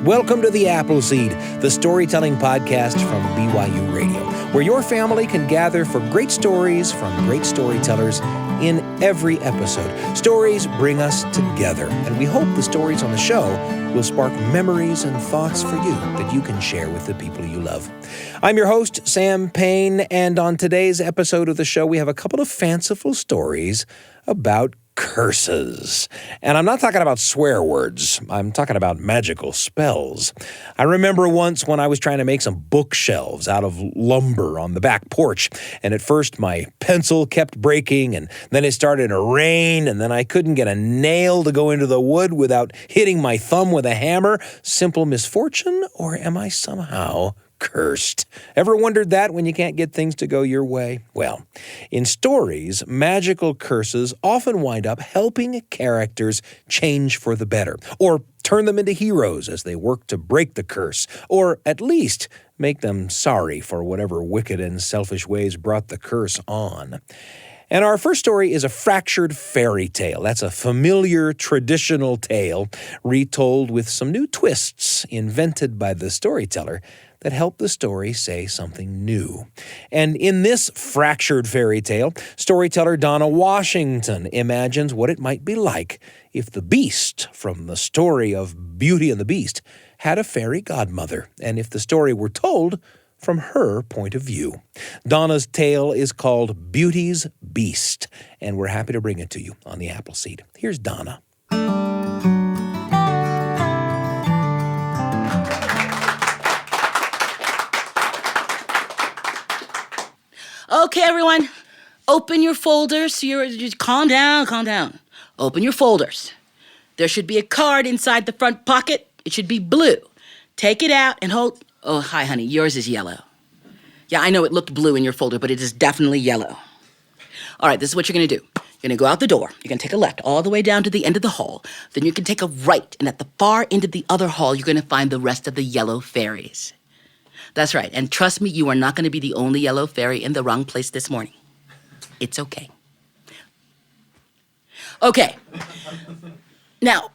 Welcome to the Appleseed, the storytelling podcast from BYU Radio, where your family can gather for great stories from great storytellers in every episode. Stories bring us together, and we hope the stories on the show will spark memories and thoughts for you that you can share with the people you love. I'm your host, Sam Payne, and on today's episode of the show, we have a couple of fanciful stories about curses. And I'm not talking about swear words. I'm talking about magical spells. I remember once when I was trying to make some bookshelves out of lumber on the back porch. And at first my pencil kept breaking, and then it started to rain, and then I couldn't get a nail to go into the wood without hitting my thumb with a hammer. Simple misfortune, or am I somehow cursed? Ever wondered that when you can't get things to go your way? Well, in stories, magical curses often wind up helping characters change for the better, or turn them into heroes as they work to break the curse, or at least make them sorry for whatever wicked and selfish ways brought the curse on. And our first story is a fractured fairy tale. That's a familiar, traditional tale retold with some new twists invented by the storyteller that help the story say something new. And in this fractured fairy tale, storyteller Donna Washington imagines what it might be like if the Beast from the story of Beauty and the Beast had a fairy godmother, and if the story were told from her point of view. Donna's tale is called Beauty's Beast, and we're happy to bring it to you on the Appleseed. Here's Donna. Okay, everyone, open your folders. Calm down. Open your folders. There should be a card inside the front pocket. It should be blue. Take it out and hold. Oh, hi, honey. Yours is yellow. Yeah, I know it looked blue in your folder, but it is definitely yellow. All right, this is what you're going to do. You're going to go out the door. You're going to take a left all the way down to the end of the hall. Then you can take a right, and at the far end of the other hall, you're going to find the rest of the yellow fairies. That's right, and trust me, you are not going to be the only yellow fairy in the wrong place this morning. It's okay. Okay. Now,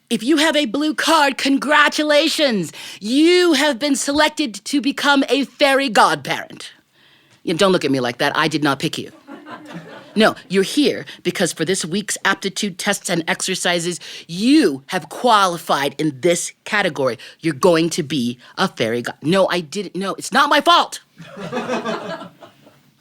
if you have a blue card, congratulations! You have been selected to become a fairy godparent. Don't look at me like that. I did not pick you. No, you're here because for this week's aptitude tests and exercises, you have qualified in this category. You're going to be a fairy god. No, I didn't. No, it's not my fault.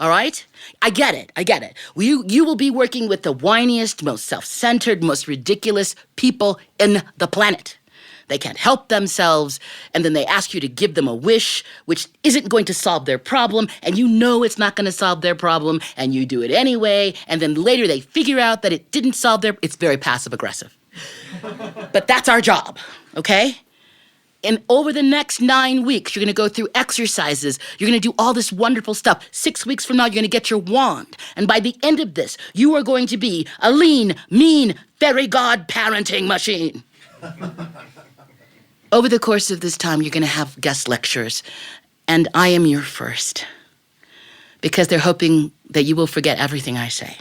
All right? I get it. You will be working with the whiniest, most self-centered, most ridiculous people in the planet. They can't help themselves, and then they ask you to give them a wish, which isn't going to solve their problem, and you know it's not going to solve their problem, and you do it anyway, and then later they figure out that it didn't solve their... It's very passive-aggressive. But that's our job, okay? And over the next 9 weeks, you're going to go through exercises. You're going to do all this wonderful stuff. 6 weeks from now, you're going to get your wand. And by the end of this, you are going to be a lean, mean, fairy god parenting machine. Over the course of this time, you're going to have guest lecturers, and I am your first, because they're hoping that you will forget everything I say.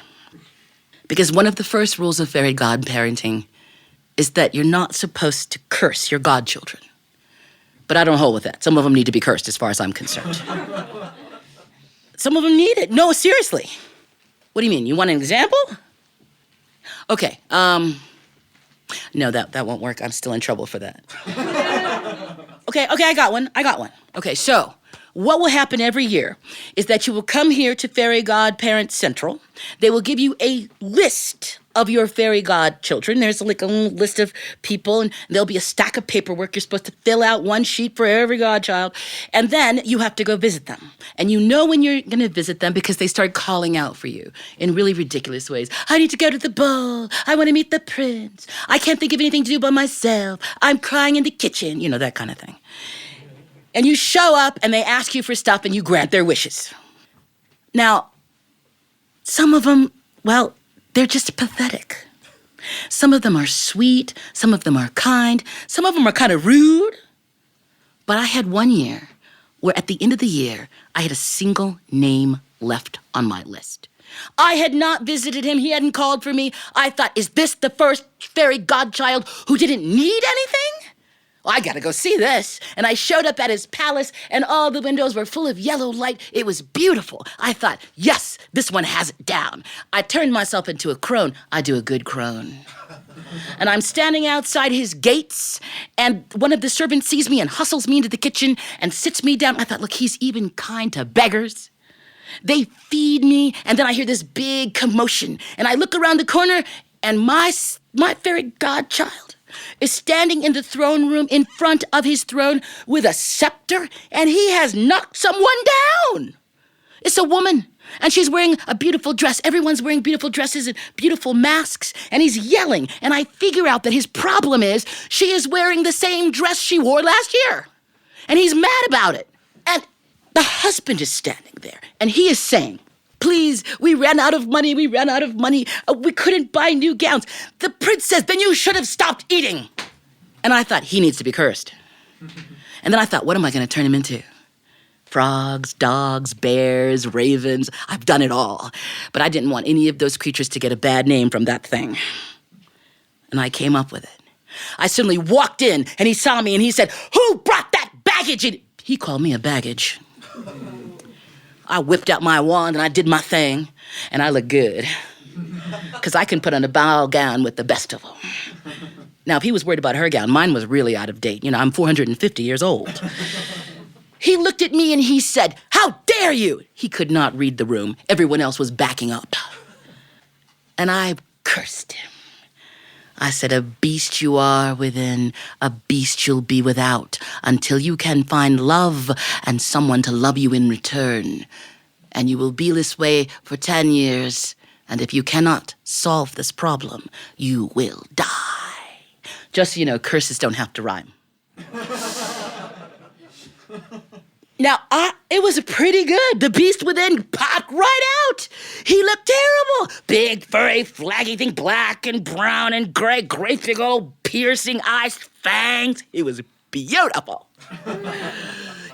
Because one of the first rules of fairy godparenting is that you're not supposed to curse your godchildren. But I don't hold with that. Some of them need to be cursed as far as I'm concerned. Some of them need it. No, seriously. What do you mean? You want an example? Okay, no, that won't work. I'm still in trouble for that. Okay, I got one. Okay, so what will happen every year is that you will come here to Fairy Godparent Central. They will give you a list of your fairy godchildren. There's like a little list of people, and there'll be a stack of paperwork. You're supposed to fill out one sheet for every godchild, and then you have to go visit them. And you know when you're going to visit them because they start calling out for you in really ridiculous ways. I need to go to the ball. I want to meet the prince. I can't think of anything to do by myself. I'm crying in the kitchen. You know, that kind of thing. And you show up, and they ask you for stuff, and you grant their wishes. Now, some of them, well, they're just pathetic. Some of them are sweet, some of them are kind, some of them are kind of rude. But I had one year where at the end of the year, I had a single name left on my list. I had not visited him, he hadn't called for me. I thought, is this the first fairy godchild who didn't need anything? I gotta go see this. And I showed up at his palace, and all the windows were full of yellow light. It was beautiful. I thought, yes, this one has it down. I turned myself into a crone. I do a good crone. And I'm standing outside his gates, and one of the servants sees me and hustles me into the kitchen and sits me down. I thought, look, he's even kind to beggars. They feed me, and then I hear this big commotion. And I look around the corner, and my fairy godchild is standing in the throne room in front of his throne with a scepter, and he has knocked someone down. It's a woman, and she's wearing a beautiful dress. Everyone's wearing beautiful dresses and beautiful masks, and he's yelling, and I figure out that his problem is she is wearing the same dress she wore last year, and he's mad about it. And the husband is standing there, and he is saying, please, we ran out of money. We couldn't buy new gowns. The prince says, then you should have stopped eating. And I thought, he needs to be cursed. And then I thought, what am I going to turn him into? Frogs, dogs, bears, ravens. I've done it all. But I didn't want any of those creatures to get a bad name from that thing. And I came up with it. I suddenly walked in, and he saw me, and he said, who brought that baggage in? He called me a baggage. I whipped out my wand, and I did my thing, and I looked good. Because I can put on a ball gown with the best of them. Now, if he was worried about her gown, mine was really out of date. You know, I'm 450 years old. He looked at me and he said, how dare you? He could not read the room. Everyone else was backing up. And I cursed him. I said, a beast you are within, a beast you'll be without, until you can find love and someone to love you in return. And you will be this way for 10 years. And if you cannot solve this problem, you will die. Just so you know, curses don't have to rhyme. Now, it was pretty good. The beast within popped right out. He looked terrible. Big, furry, flaggy thing, black and brown and gray, great big old piercing eyes, fangs. It was beautiful.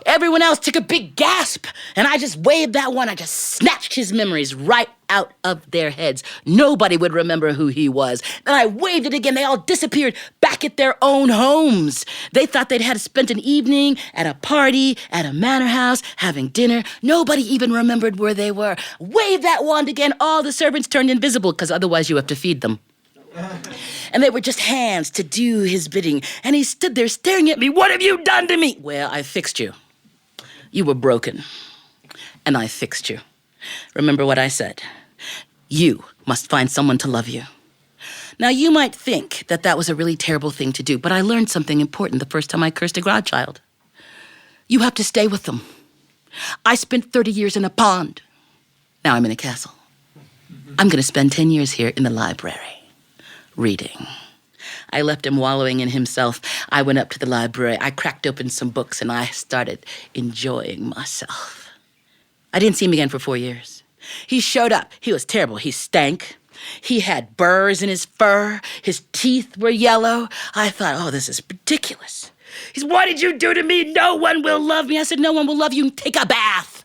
Everyone else took a big gasp, and I just waved that one. I just snatched his memories right out of their heads. Nobody would remember who he was. Then I waved it again. They all disappeared back at their own homes. They thought they'd had spent an evening at a party, at a manor house, having dinner. Nobody even remembered where they were. Wave that wand again. All the servants turned invisible, because otherwise you have to feed them. And they were just hands to do his bidding. And he stood there staring at me. What have you done to me? Well, I fixed you. You were broken, and I fixed you. Remember what I said. You must find someone to love you. Now, you might think that that was a really terrible thing to do, but I learned something important the first time I cursed a godchild. You have to stay with them. I spent 30 years in a pond. Now I'm in a castle. I'm going to spend 10 years here in the library, reading. I left him wallowing in himself. I went up to the library. I cracked open some books, and I started enjoying myself. I didn't see him again for 4 years. He showed up. He was terrible. He stank. He had burrs in his fur. His teeth were yellow. I thought, oh, this is ridiculous. He said, what did you do to me? No one will love me. I said, no one will love you. Take a bath.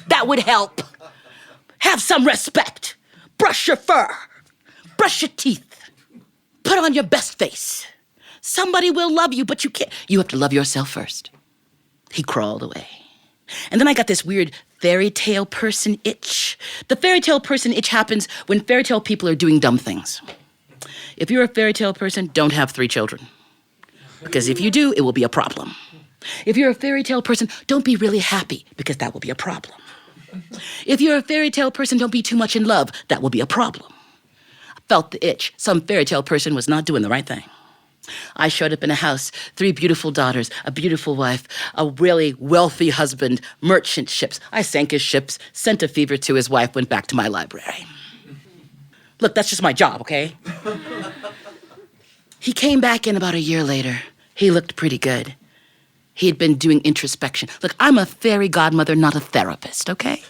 That would help. Have some respect. Brush your fur. Brush your teeth. Put on your best face. Somebody will love you, but you can't. You have to love yourself first. He crawled away. And then I got this weird fairytale person itch. The fairytale person itch happens when fairytale people are doing dumb things. If you're a fairytale person, don't have 3 children. Because if you do, it will be a problem. If you're a fairytale person, don't be really happy, because that will be a problem. If you're a fairytale person, don't be too much in love. That will be a problem. Felt the itch. Some fairytale person was not doing the right thing. I showed up in a house, 3 beautiful daughters, a beautiful wife, a really wealthy husband, merchant ships. I sank his ships, sent a fever to his wife, went back to my library. Look, that's just my job, okay? He came back in about a year later. He looked pretty good. He had been doing introspection. Look, I'm a fairy godmother, not a therapist, okay?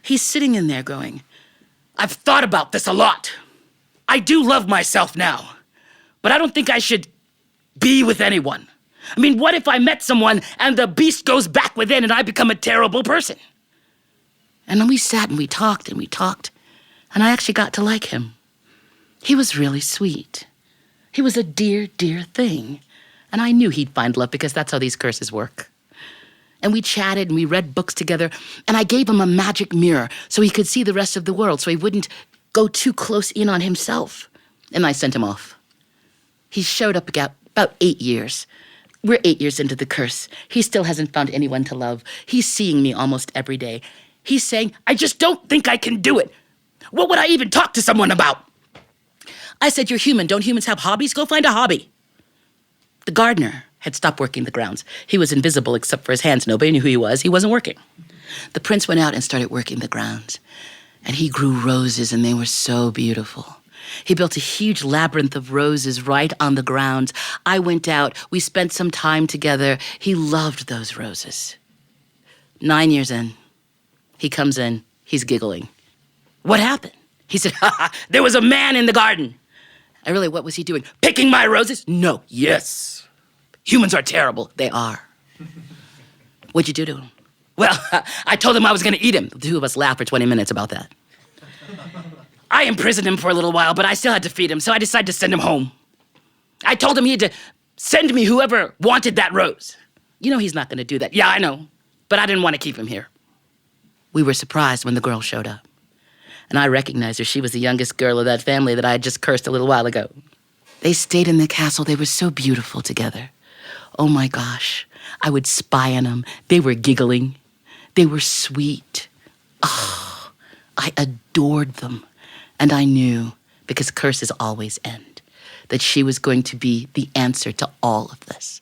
He's sitting in there going, I've thought about this a lot. I do love myself now, but I don't think I should be with anyone. I mean, what if I met someone and the beast goes back within and I become a terrible person? And then we sat and we talked, and I actually got to like him. He was really sweet. He was a dear, dear thing. And I knew he'd find love because that's how these curses work. And we chatted and we read books together. And I gave him a magic mirror so he could see the rest of the world, so he wouldn't go too close in on himself. And I sent him off. He showed up about 8 years. We're 8 years into the curse. He still hasn't found anyone to love. He's seeing me almost every day. He's saying, I just don't think I can do it. What would I even talk to someone about? I said, you're human. Don't humans have hobbies? Go find a hobby. The gardener had stopped working the grounds. He was invisible except for his hands. Nobody knew who he was. He wasn't working. The prince went out and started working the grounds. And he grew roses, and they were so beautiful. He built a huge labyrinth of roses right on the grounds. I went out. We spent some time together. He loved those roses. 9 years in, he comes in. He's giggling. What happened? He said, there was a man in the garden. I really, what was he doing? Picking my roses? No, yes. Humans are terrible. They are. What'd you do to him? Well, I told him I was going to eat him. The two of us laughed for 20 minutes about that. I imprisoned him for a little while, but I still had to feed him, so I decided to send him home. I told him he had to send me whoever wanted that rose. You know he's not going to do that. Yeah, I know, but I didn't want to keep him here. We were surprised when the girl showed up. And I recognized her. She was the youngest girl of that family that I had just cursed a little while ago. They stayed in the castle. They were so beautiful together. Oh my gosh. I would spy on them. They were giggling. They were sweet. Oh, I adored them. And I knew, because curses always end, that she was going to be the answer to all of this.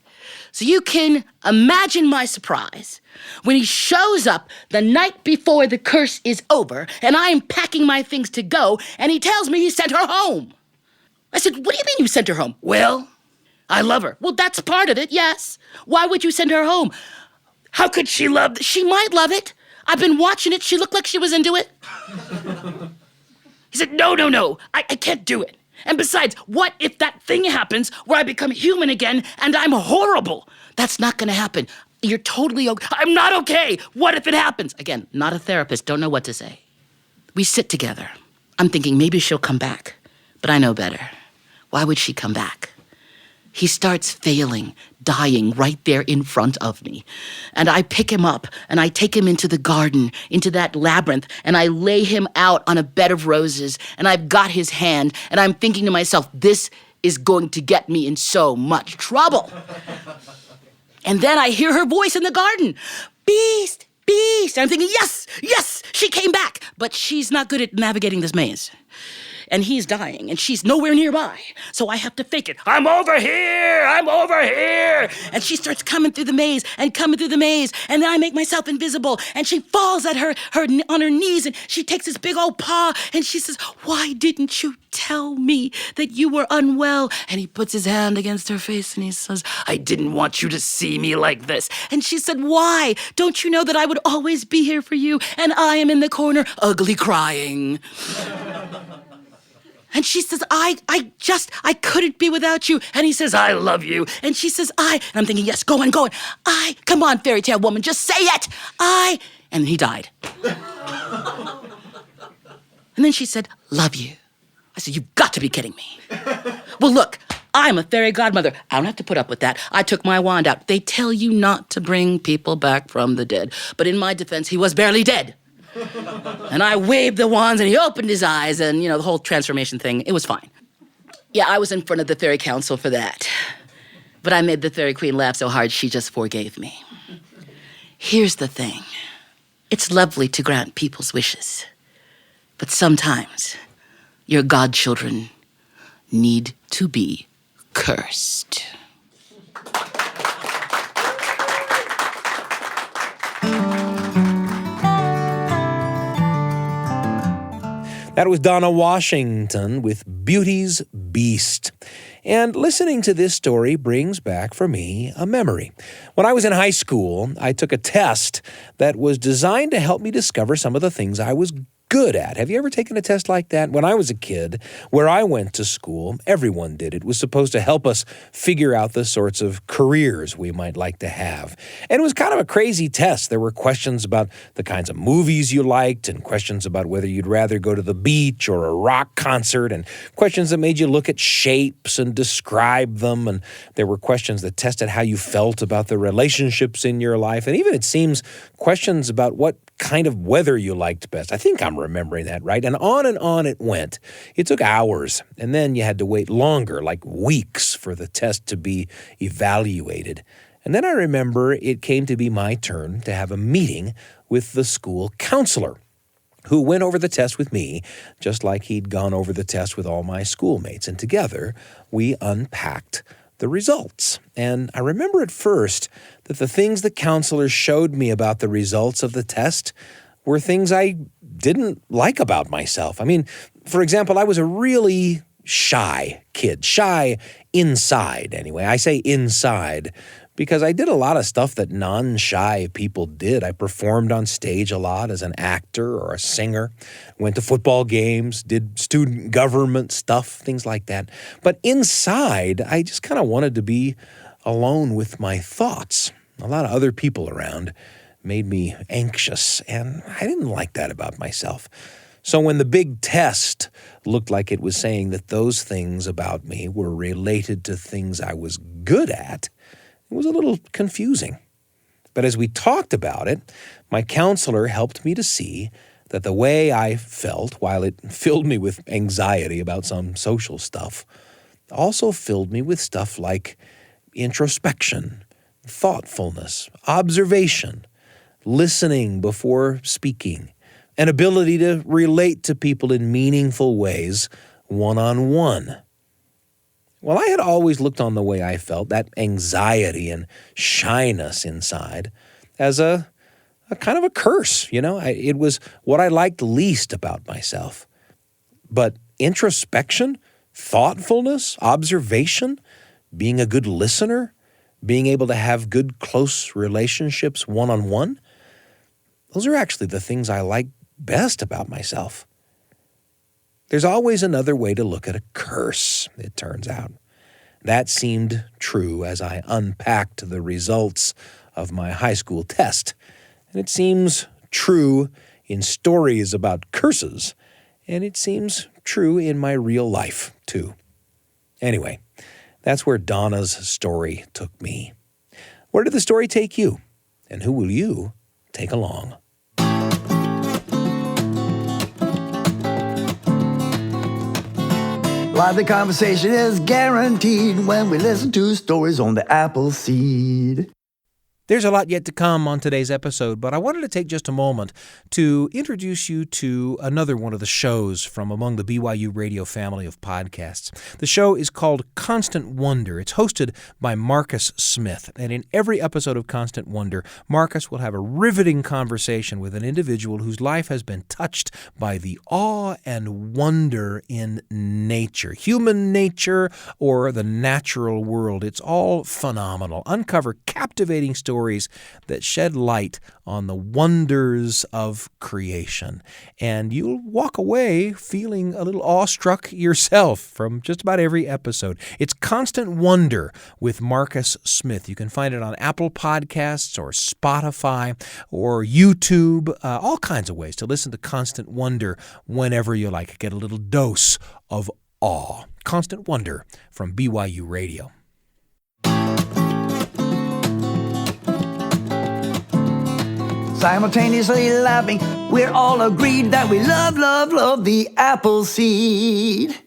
So you can imagine my surprise when he shows up the night before the curse is over, and I am packing my things to go, and he tells me he sent her home. I said, what do you mean you sent her home? Well, I love her. Well, that's part of it, yes. Why would you send her home? How could she love it? She might love it. I've been watching it. She looked like she was into it. He said, no, I can't do it. And besides, what if that thing happens where I become human again and I'm horrible? That's not going to happen. You're totally okay. I'm not okay. What if it happens? Again, not a therapist, don't know what to say. We sit together. I'm thinking maybe she'll come back, but I know better. Why would she come back? He starts failing, dying right there in front of me. And I pick him up and I take him into the garden, into that labyrinth, and I lay him out on a bed of roses, and I've got his hand, and I'm thinking to myself, this is going to get me in so much trouble. And then I hear her voice in the garden, Beast, Beast. And I'm thinking, yes, she came back, but she's not good at navigating this maze. And he's dying, and she's nowhere nearby. So I have to fake it. I'm over here. And she starts coming through the maze. And then I make myself invisible. And she falls at her on her knees, and she takes this big old paw, and she says, why didn't you tell me that you were unwell? And he puts his hand against her face, and he says, I didn't want you to see me like this. And she said, why? Don't you know that I would always be here for you? And I am in the corner, ugly crying. And she says, I couldn't be without you. And he says, I love you. And she says, And I'm thinking, yes, go on. Come on, Fairytale woman, just say it. And he died. And then she said, love you. I said, you've got to be kidding me. Well, look, I'm a fairy godmother. I don't have to put up with that. I took my wand out. They tell you not to bring people back from the dead. But in my defense, he was barely dead. And I waved the wands, and he opened his eyes, and, the whole transformation thing, it was fine. Yeah, I was in front of the fairy council for that. But I made the fairy queen laugh so hard she just forgave me. Here's the thing. It's lovely to grant people's wishes. But sometimes your godchildren need to be cursed. That was Donna Washington with Beauty's Beast. And listening to this story brings back for me a memory. When I was in high school, I took a test that was designed to help me discover some of the things I was good at. Have you ever taken a test like that? When I was a kid, where I went to school, everyone did. It was supposed to help us figure out the sorts of careers we might like to have. And it was kind of a crazy test. There were questions about the kinds of movies you liked and questions about whether you'd rather go to the beach or a rock concert and questions that made you look at shapes and describe them. And there were questions that tested how you felt about the relationships in your life. And even, it seems, questions about what kind of weather you liked best. I think I'm remembering that right. And on it went. It took hours, and then you had to wait longer, like weeks, for the test to be evaluated. And then I remember it came to be my turn to have a meeting with the school counselor, who went over the test with me, just like he'd gone over the test with all my schoolmates. And together, we unpacked the results. And I remember at first that the things the counselor showed me about the results of the test were things I didn't like about myself. I mean, for example, I was a really shy kid. Shy inside, anyway. I say inside because I did a lot of stuff that non-shy people did. I performed on stage a lot as an actor or a singer, went to football games, did student government stuff, things like that. But inside, I just kind of wanted to be alone with my thoughts. A lot of other people around made me anxious, and I didn't like that about myself. So when the big test looked like it was saying that those things about me were related to things I was good at, it was a little confusing. But as we talked about it, my counselor helped me to see that the way I felt, while it filled me with anxiety about some social stuff, also filled me with stuff like introspection, thoughtfulness, observation, listening before speaking, an ability to relate to people in meaningful ways one-on-one. Well, I had always looked on the way I felt, that anxiety and shyness inside, as a kind of a curse, It was what I liked least about myself. But introspection, thoughtfulness, observation, being a good listener, being able to have good, close relationships one-on-one, those are actually the things I like best about myself. There's always another way to look at a curse, it turns out. That seemed true as I unpacked the results of my high school test. And it seems true in stories about curses, and it seems true in my real life, too. Anyway, that's where Donna's story took me. Where did the story take you? And who will you take along? Lively conversation is guaranteed when we listen to stories on the Apple Seed. There's a lot yet to come on today's episode, but I wanted to take just a moment to introduce you to another one of the shows from among the BYUradio family of podcasts. The show is called Constant Wonder. It's hosted by Marcus Smith, and in every episode of Constant Wonder, Marcus will have a riveting conversation with an individual whose life has been touched by the awe and wonder in nature, human nature or the natural world. It's all phenomenal. Uncover captivating stories that shed light on the wonders of creation. And you'll walk away feeling a little awestruck yourself from just about every episode. It's Constant Wonder with Marcus Smith. You can find it on Apple Podcasts or Spotify or YouTube, all kinds of ways to listen to Constant Wonder whenever you like. Get a little dose of awe. Constant Wonder from BYU Radio. Simultaneously laughing, we're all agreed that we love the Apple Seed.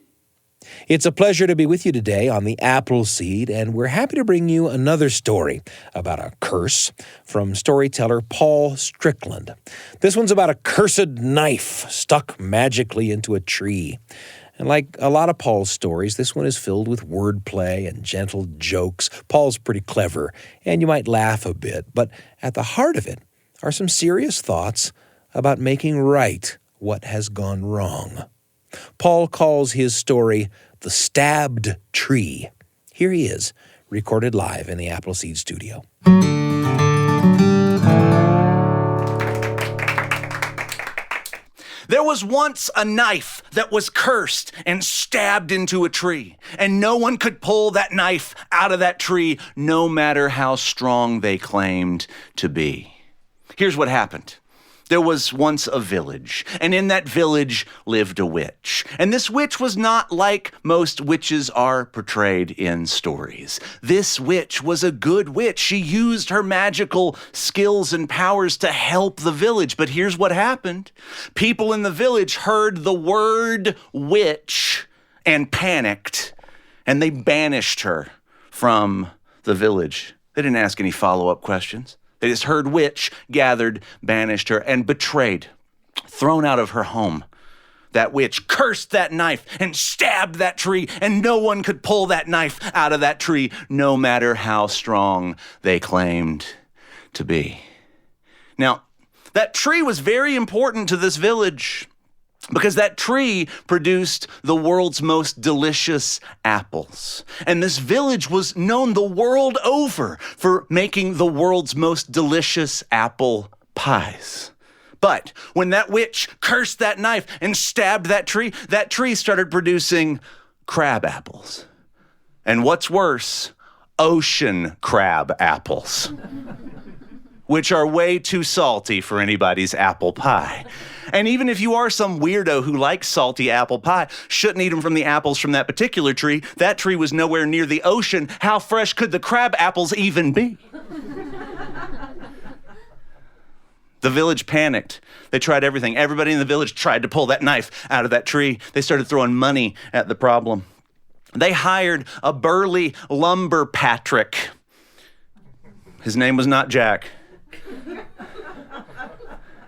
It's a pleasure to be with you today on the Apple Seed, and we're happy to bring you another story about a curse from storyteller Paul Strickland. This one's about a cursed knife stuck magically into a tree. And like a lot of Paul's stories, this one is filled with wordplay and gentle jokes. Paul's pretty clever, and you might laugh a bit, but at the heart of it are some serious thoughts about making right what has gone wrong. Paul calls his story The Stabbed Tree. Here he is, recorded live in the Appleseed studio. There was once a knife that was cursed and stabbed into a tree, and no one could pull that knife out of that tree, no matter how strong they claimed to be. Here's what happened. There was once a village, and in that village lived a witch. And this witch was not like most witches are portrayed in stories. This witch was a good witch. She used her magical skills and powers to help the village. But here's what happened. People in the village heard the word witch and panicked, and they banished her from the village. They didn't ask any follow-up questions. They just heard witch, gathered, banished her, and betrayed, thrown out of her home. That witch cursed that knife and stabbed that tree, and no one could pull that knife out of that tree, no matter how strong they claimed to be. Now, that tree was very important to this village because that tree produced the world's most delicious apples. And this village was known the world over for making the world's most delicious apple pies. But when that witch cursed that knife and stabbed that tree started producing crab apples. And what's worse, ocean crab apples, which are way too salty for anybody's apple pie. And even if you are some weirdo who likes salty apple pie, shouldn't eat them from the apples from that particular tree. That tree was nowhere near the ocean. How fresh could the crab apples even be? The village panicked. They tried everything. Everybody in the village tried to pull that knife out of that tree. They started throwing money at the problem. They hired a burly lumber Patrick. His name was not Jack.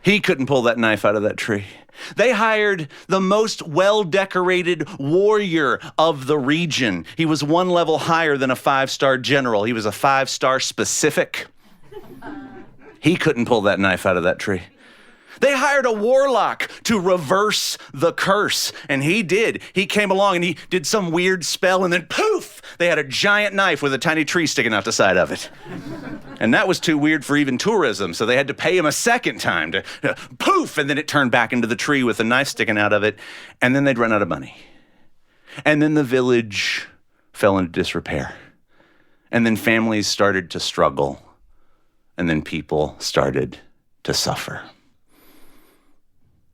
He couldn't pull that knife out of that tree. They hired the most well-decorated warrior of the region. He was one level higher than a 5-star general. He was a 5-star specific. He couldn't pull that knife out of that tree. They hired a warlock to reverse the curse, and he did. He came along and he did some weird spell, and then poof, they had a giant knife with a tiny tree sticking out the side of it. And that was too weird for even tourism, so they had to pay him a second time to poof, and then it turned back into the tree with a knife sticking out of it, and then they'd run out of money. And then the village fell into disrepair. And then families started to struggle, and then people started to suffer.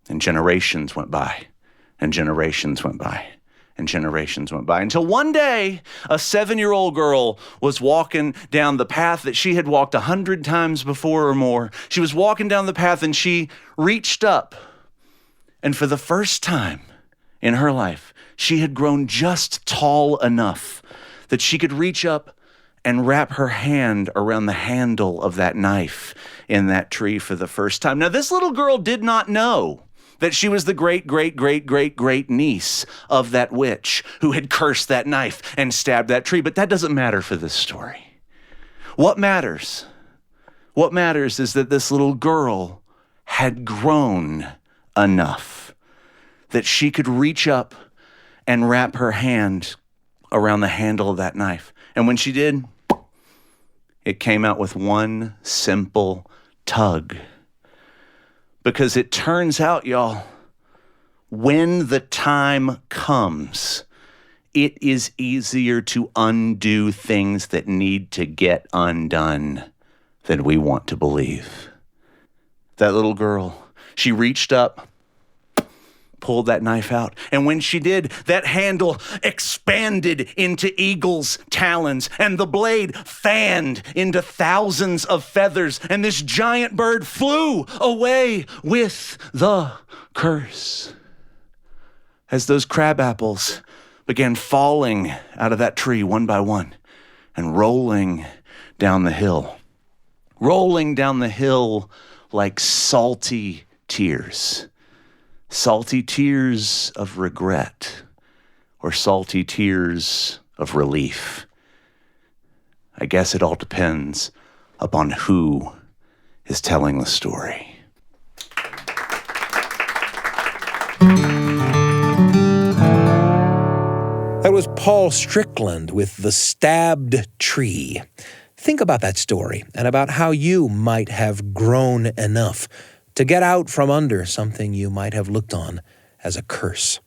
And generations went by, and generations went by, and generations went by, until one day, a 7-year-old girl was walking down the path that she had walked 100 times before or more. She was walking down the path, and she reached up, and for the first time in her life, she had grown just tall enough that she could reach up and wrap her hand around the handle of that knife in that tree for the first time. Now, this little girl did not know that she was the great niece of that witch who had cursed that knife and stabbed that tree. But that doesn't matter for this story. What matters is that this little girl had grown enough that she could reach up and wrap her hand around the handle of that knife. And when she did, it came out with one simple tug. Because it turns out, y'all, when the time comes, it is easier to undo things that need to get undone than we want to believe. That little girl, she reached up, pulled that knife out. And when she did, that handle expanded into eagle's talons, and the blade fanned into thousands of feathers, and this giant bird flew away with the curse. As those crab apples began falling out of that tree one by one and rolling down the hill like salty tears. Salty tears of regret, or salty tears of relief. I guess it all depends upon who is telling the story. That was Paul Strickland with The Stabbed Tree. Think about that story and about how you might have grown enough to get out from under something you might have looked on as a curse?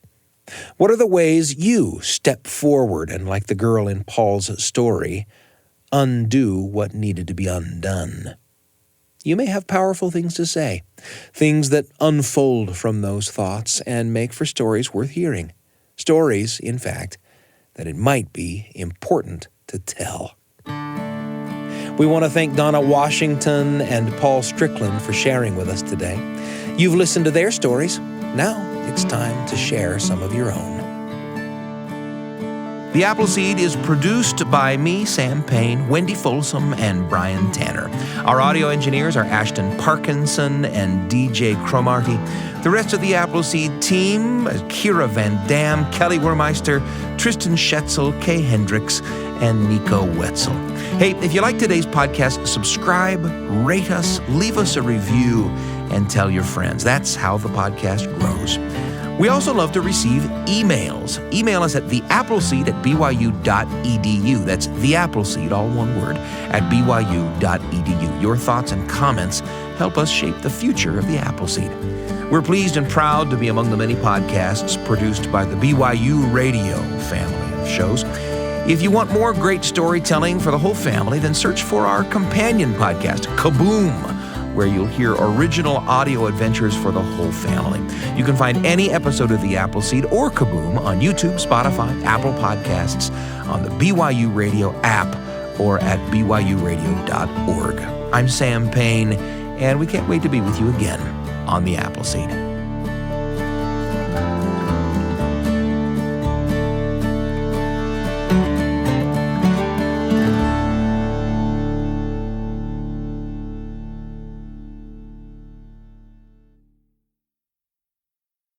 What are the ways you step forward and, like the girl in Paul's story, undo what needed to be undone? You may have powerful things to say, things that unfold from those thoughts and make for stories worth hearing. Stories, in fact, that it might be important to tell. We want to thank Donna Washington and Paul Strickland for sharing with us today. You've listened to their stories. Now it's time to share some of your own. The Appleseed is produced by me, Sam Payne, Wendy Folsom, and Brian Tanner. Our audio engineers are Ashton Parkinson and DJ Cromarty. The rest of the Appleseed team, Kira Van Dam, Kelly Wermeister, Tristan Schetzel, Kay Hendricks, and Nico Wetzel. Hey, if you like today's podcast, subscribe, rate us, leave us a review, and tell your friends. That's how the podcast grows. We also love to receive emails. Email us at theappleseed@byu.edu. That's theappleseed, all one word, at byu.edu. Your thoughts and comments help us shape the future of the Appleseed. We're pleased and proud to be among the many podcasts produced by the BYUradio family of shows. If you want more great storytelling for the whole family, then search for our companion podcast, Kaboom, where you'll hear original audio adventures for the whole family. You can find any episode of The Appleseed or Kaboom on YouTube, Spotify, Apple Podcasts, on the BYU Radio app, or at BYUradio.org. I'm Sam Payne, and we can't wait to be with you again on The Appleseed.